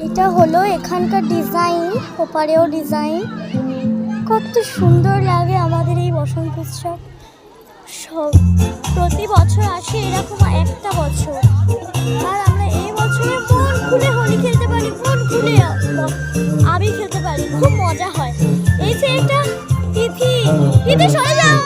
এটা হলো এখানকার ডিজাইন, ওপারেও ডিজাইন। কত সুন্দর লাগে আমাদের এই বসন্ত উৎসব। সব প্রতি বছর আসে এরকম একটা বছর, আর আমরা এই বছরে মন খুলে হোলি খেলতে পারি, মন খুলে আবির খেলতে পারি, খুব মজা হয়। এই যে এটা তিথি, তিথি সরে যাও।